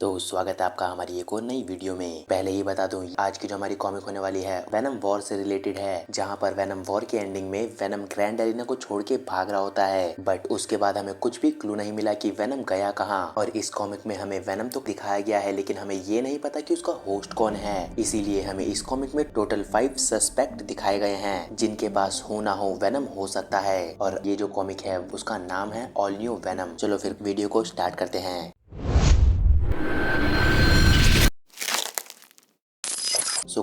तो स्वागत है आपका हमारी एक और नई वीडियो में। पहले ही बता दूं, आज की जो हमारी कॉमिक होने वाली है वेनम वॉर से रिलेटेड है, जहां पर वेनम वॉर के एंडिंग में वेनम ग्रैंड एरिना को छोड़ के भाग रहा होता है, बट उसके बाद हमें कुछ भी क्लू नहीं मिला कि वेनम गया कहाँ। और इस कॉमिक में हमें वेनम तो दिखाया गया है, लेकिन हमें ये नहीं पता कि उसका होस्ट कौन है। इसीलिए हमें इस कॉमिक में टोटल 5 सस्पेक्ट दिखाए गए हैं, जिनके पास हो ना हो वेनम हो सकता है। और ये जो कॉमिक है उसका नाम है ऑल न्यू वेनम। चलो फिर वीडियो को स्टार्ट करते हैं।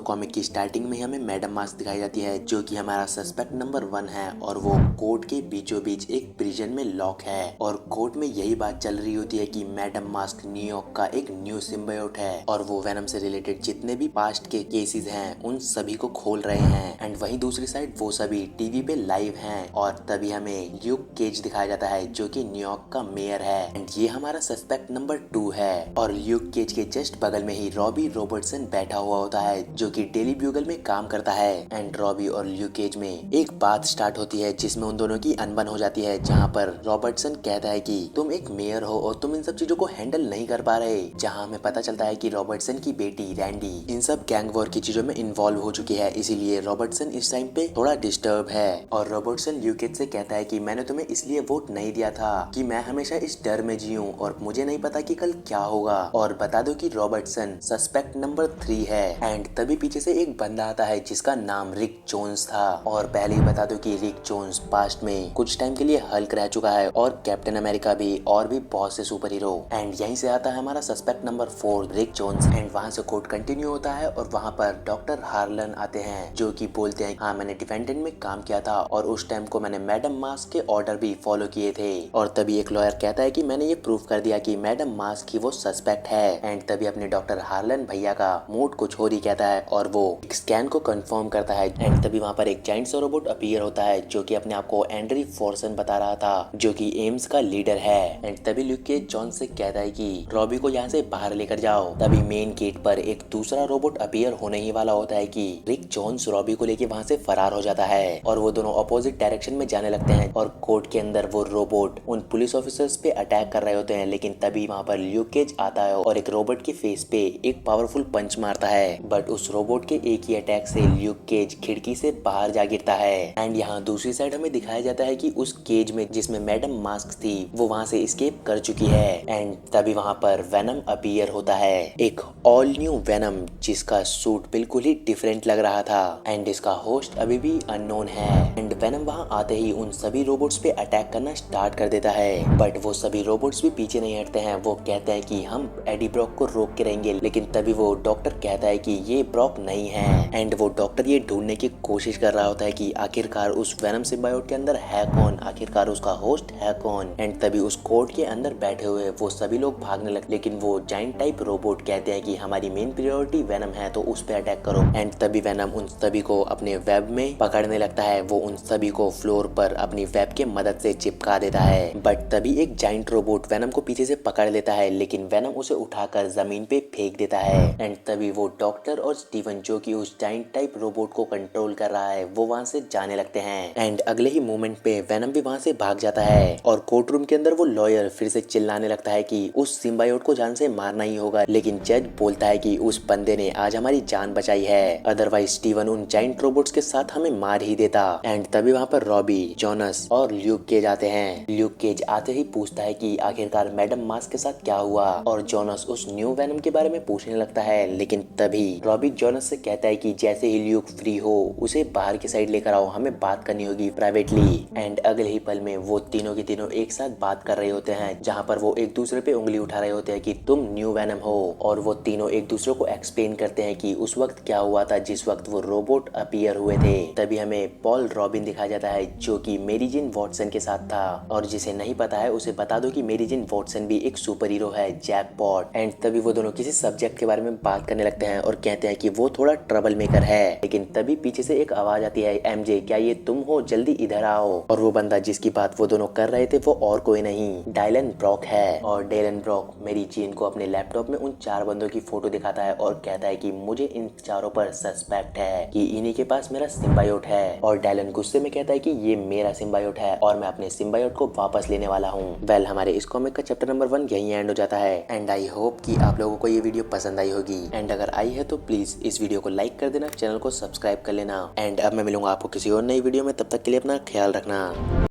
कॉमिक की स्टार्टिंग में हमें मैडम मास्क दिखाई जाती है, जो कि हमारा सस्पेक्ट नंबर 1 है, और वो कोर्ट के बीचों बीच एक प्रिजन में लॉक है। और कोर्ट में यही बात चल रही होती है कि मैडम मास्क न्यूयॉर्क का एक न्यू सिम्बायोट है, और वो वेनम से रिलेटेड जितने भी पास्ट के केसेस हैं उन सभी को खोल रहे हैं। एंड वहीं दूसरी साइड वो सभी टीवी पे लाइव हैं। और तभी हमें ल्यूक केज दिखाया जाता है, जो कि न्यूयॉर्क का मेयर है। एंड ये हमारा सस्पेक्ट नंबर 2 है। और ल्यूक केज के जस्ट बगल में ही रॉबी रॉबर्टसन बैठा हुआ होता है, जो कि डेली ब्यूगल में काम करता है। एंड रॉबी और ल्यूक केज में एक बात स्टार्ट होती है, जिसमें उन दोनों की अनबन हो जाती है, जहाँ पर रॉबर्टसन कहता है कि तुम एक मेयर हो और तुम इन सब चीजों को हैंडल नहीं कर पा रहे। जहाँ हमें पता चलता है कि रॉबर्टसन की बेटी रैंडी इन सब गैंग वॉर की चीजों में इन्वॉल्व हो चुकी है, इसीलिए रॉबर्टसन इस टाइम पे थोड़ा डिस्टर्ब है। और रॉबर्टसन ल्यूक केज से कहता है कि मैंने तुम्हें इसलिए वोट नहीं दिया था कि मैं हमेशा इस डर में जीऊं और मुझे नहीं पता कि कल क्या होगा। और बता दो कि रॉबर्टसन सस्पेक्ट नंबर 3 है। एंड तभी पीछे से एक बंदा आता है जिसका नाम रिक जोन्स था। और पहले ही बता दो कि रिक जोन्स पास्ट में कुछ टाइम के लिए हल्क रह चुका है, और कैप्टन अमेरिका भी, और भी बहुत से सुपर हीरो। एंड यहीं से आता है हमारा suspect number 4 Rick Jones. And वहां से कोर्ट कंटिन्यू होता है, और वहां पर डॉक्टर हार्लन आते हैं, जो कि बोलते हैं हाँ मैंने डिफेंडेंट में काम किया था, और उस टाइम को मैंने मैडम मास्क के ऑर्डर भी फॉलो किए थे। और तभी एक लॉयर कहता है कि मैंने ये प्रूव कर दिया कि मैडम मास्क ही वो सस्पेक्ट है। एंड तभी अपने डॉक्टर हार्लन भैया का मूड कुछ और ही कहता है, और वो एक स्कैन को कंफर्म करता है। एंड तभी वहां पर एक जाइंट सा रोबोट अपीयर होता है, जो कि अपने आप को एंड्री फॉर्सन बता रहा था, जो कि एम्स का लीडर है। एंड तभी ल्यूक केज जॉन से कहता है कि रॉबी को यहाँ से बाहर लेकर जाओ। तभी मेन गेट पर एक दूसरा रोबोट अपीयर होने ही वाला होता है कि रिक जोन्स रॉबी को लेके वहाँ से फरार हो जाता है, और वो दोनों अपोजिट डायरेक्शन में जाने लगते हैं। और कोर्ट के अंदर वो रोबोट उन पुलिस ऑफिसर्स पे अटैक कर रहे होते हैं, लेकिन तभी वहाँ पर ल्यूक केज आता है और एक रोबोट के फेस पे एक पावरफुल पंच मारता है। बट उस रोबोट के एक ही अटैक से ल्यूक केज खिड़की से बाहर जा गिरता है। एंड यहाँ दूसरी साइड हमें दिखाया जाता है कि उस केज में जिसमें मैडम मास्क थी, वो वहाँ से एस्केप कर चुकी है। एंड तभी वहाँ पर वेनम अपीयर होता है, एक ऑल न्यू वेनम, जिसका सूट बिल्कुल ही डिफरेंट लग रहा था। एंड इसका होस्ट अभी भी अननोन है। एंड वेनम वहाँ आते ही उन सभी रोबोट्स पे अटैक करना स्टार्ट कर देता है, बट वो सभी रोबोट्स भी पीछे नहीं हटते हैं। वो कहते हैं कि हम एडी ब्रॉक को रोक के रहेंगे, लेकिन तभी वो डॉक्टर कहता है कि ये ब्रॉक नहीं है। एंड वो डॉक्टर ये ढूंढने की कोशिश कर रहा होता है कि आखिरकार उस वेनम सिम्बायोट के अंदर है कौन, आखिरकार उसका होस्ट है कौन। एंड तभी उस कोर्ट के अंदर बैठे हुए वो सभी लोग भागने लगते, लेकिन वो जाइंट टाइप रोबोट कहते हैं कि हमारी मेन प्रायोरिटी वेनम है, तो उस पे अटैक करो। एंड तभी वेनम उन सभी को अपने वेब में पकड़ने लगता है। वो उन सभी को फ्लोर पर अपनी वेब के मदद से चिपका देता है। बट तभी एक जाइंट रोबोट वेनम को पीछे से पकड़ लेता है, लेकिन वेनम उसे उठाकर जमीन पे फेंक देता है। एंड तभी वो डॉक्टर और स्टीवन, जो कि उस जाइंट टाइप रोबोट को कंट्रोल कर रहा है, वो वहां से जाने लगते हैं। एंड अगले ही मोमेंट पे वेनम भी वहां से भाग जाता है, और कोर्ट रूम के अंदर वो लॉयर फिर से चिल्लाने लगता है कि उस सिम्बायोट को जान से मारना ही होगा। लेकिन जज बोलता है कि उस बंदे ने आज हमारी जान बचाई है, अदरवाइज स्टीवन उन जाइंट रोबोट्स के साथ हमें मार ही देता। एंड तभी वहां पर रॉबी, जॉनस और ल्यूक केज आते हैं। ल्यूक केज आते ही पूछता है कि आखिरकार मैडम मास्क के साथ क्या हुआ, और जॉनस उस न्यू वेनम के बारे में पूछने लगता है। लेकिन तभी रॉबी जॉनस से कहता है कि जैसे ही ल्यूक फ्री हो उसे बाहर की साइड लेकर आओ, हमें बात करनी होगी प्राइवेटली। एंड अगले ही पल में वो तीनों के तीनों एक साथ बात कर रहे होते हैं, जहां पर वो एक दूसरे पे उंगली उठा रहे होते हैं कि तुम न्यू वेनम हो। और वो तीनों एक दूसरे को एक्सप्लेन करते हैं कि उस वक्त क्या हुआ था जिस वक्त वो रोबोट अपीयर हुए थे। तभी हमें पॉल रॉबिन दिखाया जाता है, जो कि मेरी जिन वॉटसन के साथ था। और जिसे नहीं पता है उसे बता दो कि मेरी जिन वॉटसन भी एक सुपर हीरो है, जैकपॉट। एंड तभी वो दोनों किसी सब्जेक्ट के बारे में बात करने लगते हैं और कहते हैं कि वो थोड़ा ट्रबल मेकर है। लेकिन तभी पीछे से एक आवाज आती है, एमजे क्या ये तुम हो, जल्दी इधर आओ। और वो बंदा जिसकी बात वो दोनों कर रहे थे वो और कोई नहीं डायलन ब्रॉक है। और डायलन ब्रॉक मेरी जेन को अपने लैपटॉप में उन 4 बंदों की फोटो दिखाता है और कहता है कि मुझे इन चारों पर सस्पेक्ट है कि इन्हीं के पास मेरा सिम्बायोट है। और डायलन गुस्से में कहता है कि ये मेरा सिम्बायोट है और मैं अपने सिम्बायोट को वापस लेने वाला हूँ। वेल हमारे इस कॉमिक का चैप्टर नंबर 1 यहीं एंड हो जाता है। एंड आई होप कि आप लोगों को ये वीडियो पसंद आई होगी। एंड अगर आई है तो प्लीज इस वीडियो को लाइक कर देना, चैनल को सब्सक्राइब कर लेना। एंड अब मैं मिलूंगा आपको किसी और नई वीडियो में, तब तक के लिए अपना ख्याल रखना।